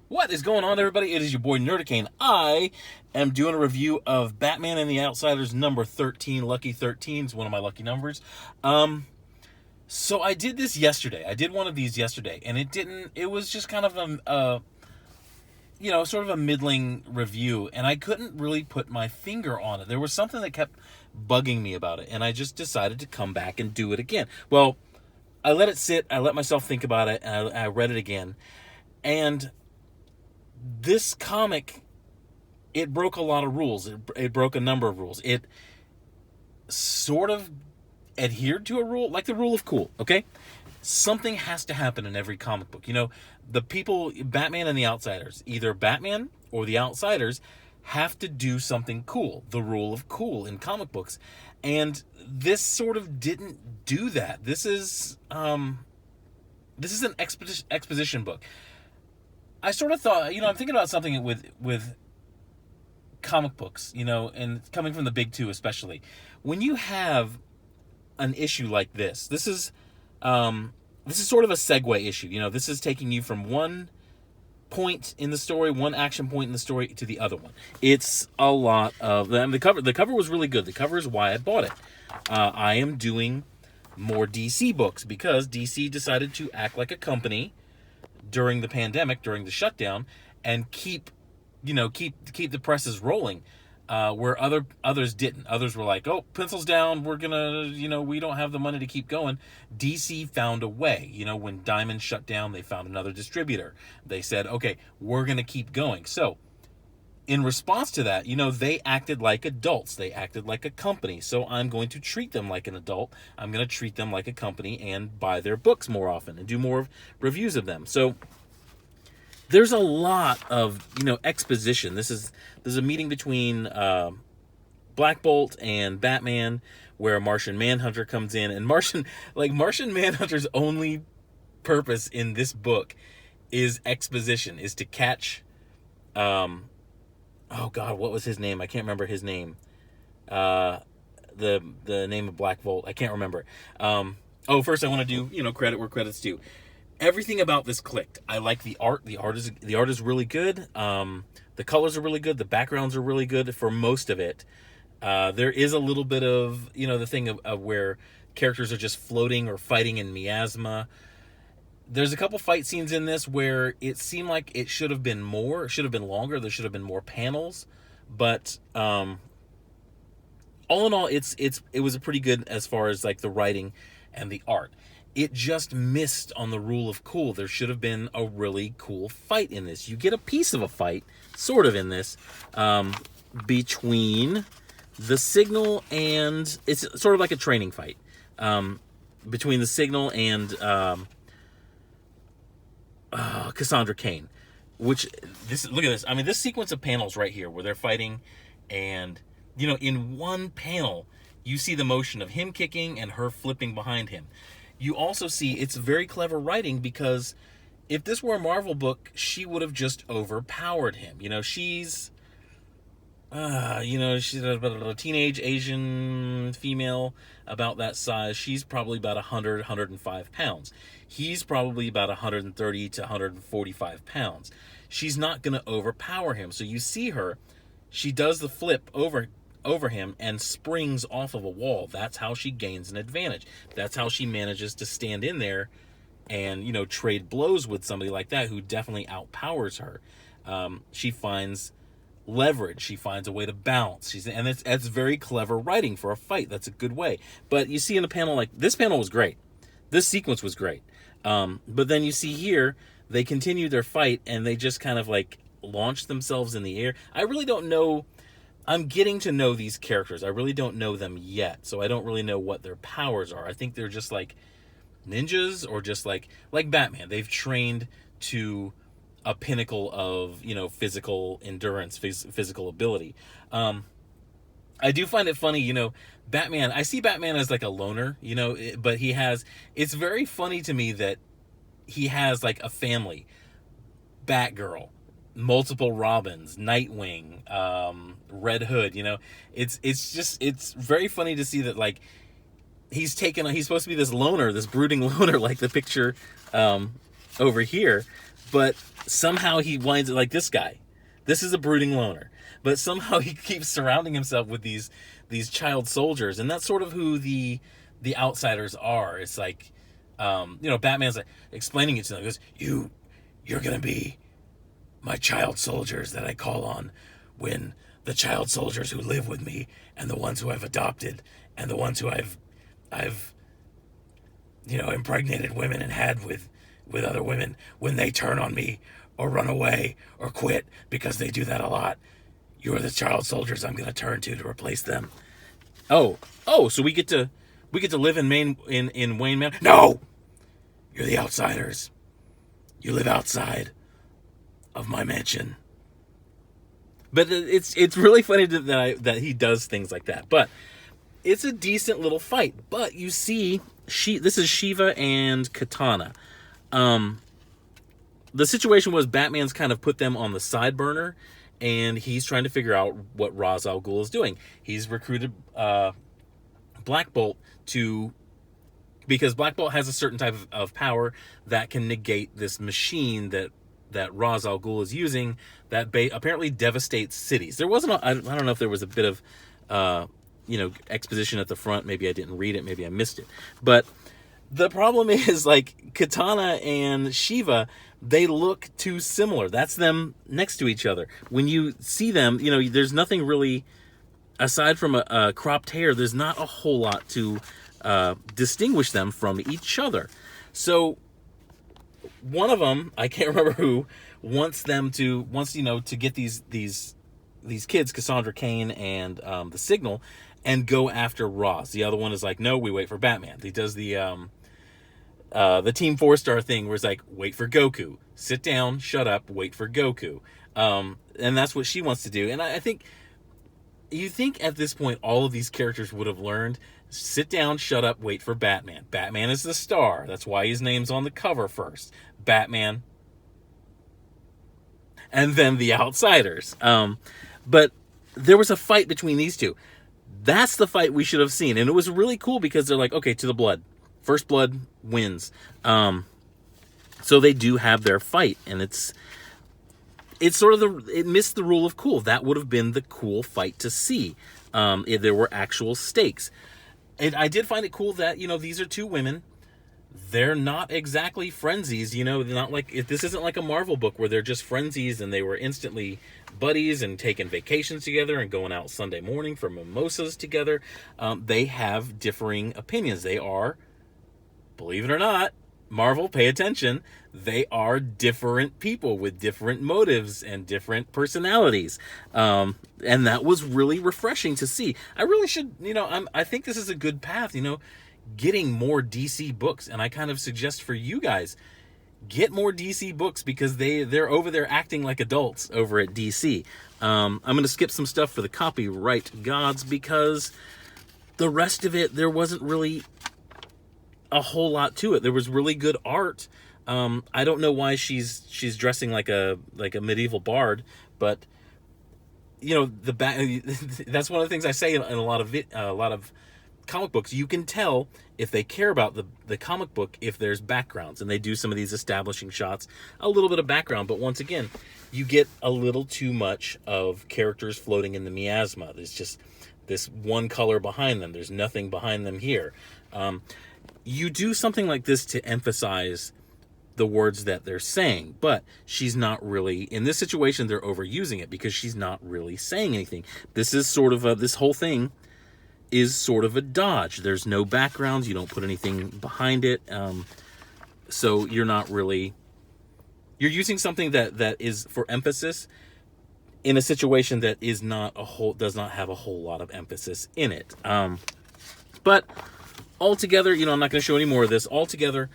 What is going on, everybody? It is your boy Nerdicane. I am doing a review of Batman and the Outsiders number 13. Lucky 13 is one of my lucky numbers. So I did this yesterday. I did one of these yesterday, and it was just kind of sort of a middling review, and I couldn't really put my finger on it. There was something that kept bugging me about it, and I just decided to come back and do it again. Well, I let it sit. I let myself think about it, and I read it again. And this comic, it broke a lot of rules. It broke a number of rules. It sort of adhered to a rule, like the rule of cool, okay? Something has to happen in every comic book. The people, Batman and the Outsiders, either Batman or the Outsiders have to do something cool, the rule of cool in comic books. And this sort of didn't do that. This is an exposition book. I sort of thought, I'm thinking about something with comic books, and coming from the big two especially. When you have an issue like this is sort of a segue issue. This is taking you from one point in the story, one action point in the story, to the other one. It's a lot of them. The cover was really good. The cover is why I bought it. I am doing more DC books because DC decided to act like a company during the pandemic, during the shutdown, and keep the presses rolling, where others didn't. Others were like, "Oh, pencils down. We're gonna, we don't have the money to keep going." DC found a way. When Diamond shut down, they found another distributor. They said, "Okay, we're gonna keep going." So, in response to that, they acted like adults. They acted like a company. So I'm going to treat them like an adult. I'm going to treat them like a company and buy their books more often and do more reviews of them. So there's a lot of, exposition. There's a meeting between Black Bolt and Batman where Martian Manhunter comes in, and Martian Manhunter's only purpose in this book is exposition, is to catch oh God, what was his name? I can't remember his name. The name of Black Bolt, I can't remember. First I want to do, credit where credit's due. Everything about this clicked. I like the art. The art is really good. The colors are really good. The backgrounds are really good for most of it. There is a little bit of, the thing of where characters are just floating or fighting in miasma. There's a couple fight scenes in this where it seemed like it should have been more. It should have been longer. There should have been more panels. But all in all, it was a pretty good as far as like the writing and the art. It just missed on the rule of cool. There should have been a really cool fight in this. You get a piece of a fight, sort of, in this, between the Signal and... It's sort of like a training fight. Between the Signal and Cassandra Cain. Look at this. I mean, this sequence of panels right here where they're fighting, and, in one panel, you see the motion of him kicking and her flipping behind him. You also see it's very clever writing, because if this were a Marvel book, she would have just overpowered him. She's a teenage Asian female about that size. She's probably about 105 pounds. He's probably about 130 to 145 pounds. She's not going to overpower him. So you see her, she does the flip over him and springs off of a wall. That's how she gains an advantage. That's how she manages to stand in there and, trade blows with somebody like that who definitely outpowers her. She finds leverage. She finds a way to bounce. That's very clever writing for a fight. That's a good way. But you see in a panel like this, panel was great. This sequence was great. But then you see here, they continue their fight and they just kind of like launch themselves in the air. I really don't know. I'm getting to know these characters. I really don't know them yet, so I don't really know what their powers are. I think they're just like ninjas, or just like Batman. They've trained to a pinnacle of, physical endurance, physical ability. I do find it funny, Batman, I see Batman as like a loner, but it's very funny to me that he has like a family. Batgirl, multiple Robins, Nightwing, Red Hood, it's very funny to see that, like, he's supposed to be this loner, this brooding loner, like the picture over here, but somehow he winds up like this guy. This is a brooding loner, but somehow he keeps surrounding himself with these child soldiers, and that's sort of who the outsiders are. It's like, Batman's like explaining it to them. He goes, you're gonna be my child soldiers that I call on when the child soldiers who live with me and the ones who I've adopted and the ones who I've impregnated women and had with other women, when they turn on me or run away or quit, because they do that a lot, you're the child soldiers I'm going to turn to replace them. Oh, so we get to live in Wayne Manor? No! You're the outsiders. You live outside of my mansion. But it's really funny that he does things like that. But it's a decent little fight. But you see, this is Shiva and Katana. The situation was Batman's kind of put them on the side burner, and he's trying to figure out what Ra's al Ghul is doing. He's recruited Black Bolt because Black Bolt has a certain type of power that can negate this machine that Ra's al Ghul is using that apparently devastates cities. There wasn't I don't know if there was a bit of exposition at the front. Maybe I didn't read it, maybe I missed it. But the problem is, like, Katana and Shiva, they look too similar. That's them next to each other. When you see them, there's nothing really, aside from a cropped hair, there's not a whole lot to distinguish them from each other. So one of them, I can't remember who, wants to get these kids, Cassandra Cain and the Signal, and go after Ra's. The other one is like, no, we wait for Batman. He does the Team 4-Star thing where it's like, wait for Goku. Sit down, shut up, wait for Goku. And that's what she wants to do. And I think, you think at this point all of these characters would have learned, sit down, shut up, wait for Batman. Batman is the star. That's why his name's on the cover first. Batman. And then the outsiders. But there was a fight between these two. That's the fight we should have seen. And it was really cool because they're like, okay, to the blood. First blood wins. So they do have their fight. And it's sort of it missed the rule of cool. That would have been the cool fight to see. If there were actual stakes. And I did find it cool that, these are two women. They're not exactly frenzies, they're not like, this isn't like a Marvel book where they're just frenzies and they were instantly buddies and taking vacations together and going out Sunday morning for mimosas together. They have differing opinions. They are, believe it or not, Marvel, pay attention, they are different people with different motives and different personalities. And that was really refreshing to see. I really should, I think this is a good path, getting more DC books. And I kind of suggest for you guys, get more DC books because they're over there acting like adults over at DC. I'm going to skip some stuff for the copyright gods because the rest of it, there wasn't really a whole lot to it. There was really good art. I don't know why she's dressing like a medieval bard, but that's one of the things I say in a lot of comic books. You can tell if they care about the comic book if there's backgrounds, and they do some of these establishing shots, a little bit of background, but once again, you get a little too much of characters floating in the miasma. There's just this one color behind them. There's nothing behind them here. You do something like this to emphasize the words that they're saying, but she's not really, in this situation, they're overusing it because she's not really saying anything. This is sort of this whole thing is sort of a dodge. There's no backgrounds. You don't put anything behind it. So you're not really, you're using something that is for emphasis in a situation that is does not have a whole lot of emphasis in it. But altogether, I'm not going to show any more of this. Altogether,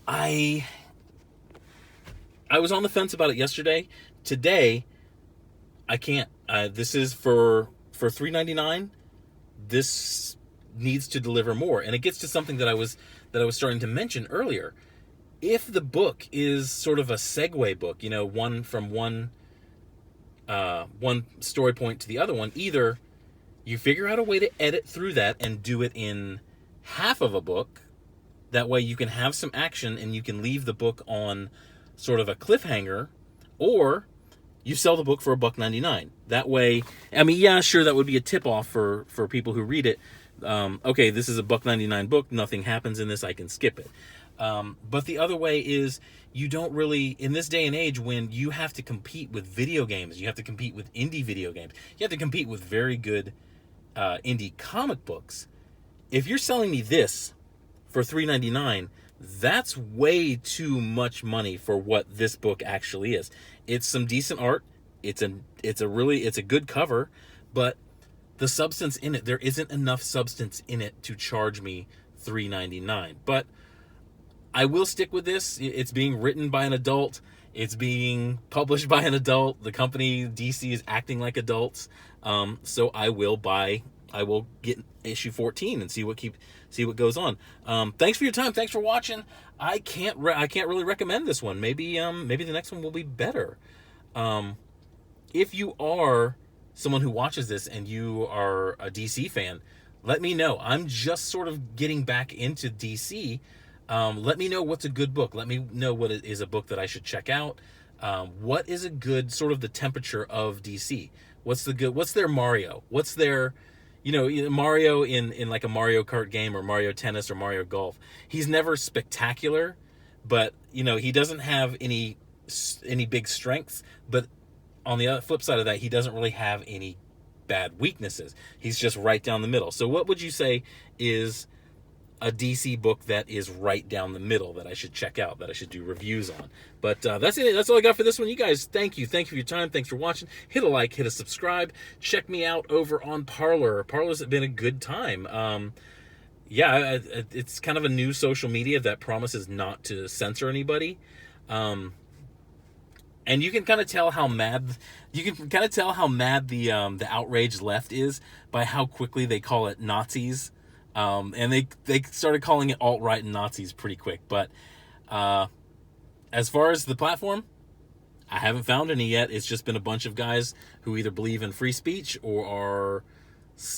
I was on the fence about it yesterday. Today, I can't. This is for $3.99. This needs to deliver more, and it gets to something that I was starting to mention earlier. If the book is sort of a segue book, one from one story point to the other one, either you figure out a way to edit through that and do it in half of a book. That way you can have some action and you can leave the book on sort of a cliffhanger, or you sell the book for $1.99. That way, I mean, yeah, sure, that would be a tip off for people who read it. Okay, this is a $1.99 book. Nothing happens in this. I can skip it. But the other way is, you don't really, in this day and age when you have to compete with video games, you have to compete with indie video games, you have to compete with very good indie comic books. If you're selling me this for $3.99, that's way too much money for what this book actually is. It's some decent art. It's a good cover, but the substance in it, there isn't enough substance in it to charge me $3.99. But I will stick with this. It's being written by an adult. It's being published by an adult. The company DC is acting like adults. So I will get issue 14 and see what goes on. Thanks for your time. Thanks for watching. I can't really recommend this one. Maybe the next one will be better. If you are someone who watches this and you are a DC fan, let me know. I'm just sort of getting back into DC. Let me know what's a good book. Let me know what is a book that I should check out. What is a good sort of the temperature of DC? What's their Mario? What's their, Mario in like a Mario Kart game or Mario Tennis or Mario Golf? He's never spectacular, but he doesn't have any big strengths. But on the flip side of that, he doesn't really have any bad weaknesses. He's just right down the middle. So what would you say is a DC book that is right down the middle that I should check out, that I should do reviews on? But that's it. That's all I got for this one. You guys, thank you for your time. Thanks for watching. Hit a like, hit a subscribe. Check me out over on Parler. Parler's been a good time. Yeah, it's kind of a new social media that promises not to censor anybody. And you can kind of tell how mad the outraged left is by how quickly they call it Nazis. And they started calling it alt-right and Nazis pretty quick. But as far as the platform, I haven't found any yet. It's just been a bunch of guys who either believe in free speech or are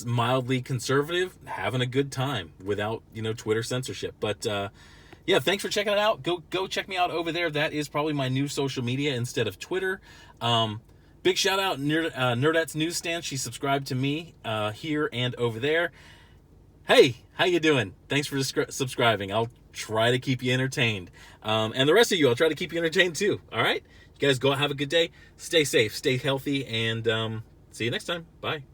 mildly conservative, having a good time without, Twitter censorship. But yeah, thanks for checking it out. Go check me out over there. That is probably my new social media instead of Twitter. Big shout out Nerdettes Newsstand. She subscribed to me here and over there. Hey, how you doing? Thanks for subscribing. I'll try to keep you entertained. And the rest of you, I'll try to keep you entertained too. All right? You guys go have a good day. Stay safe, stay healthy, and see you next time. Bye.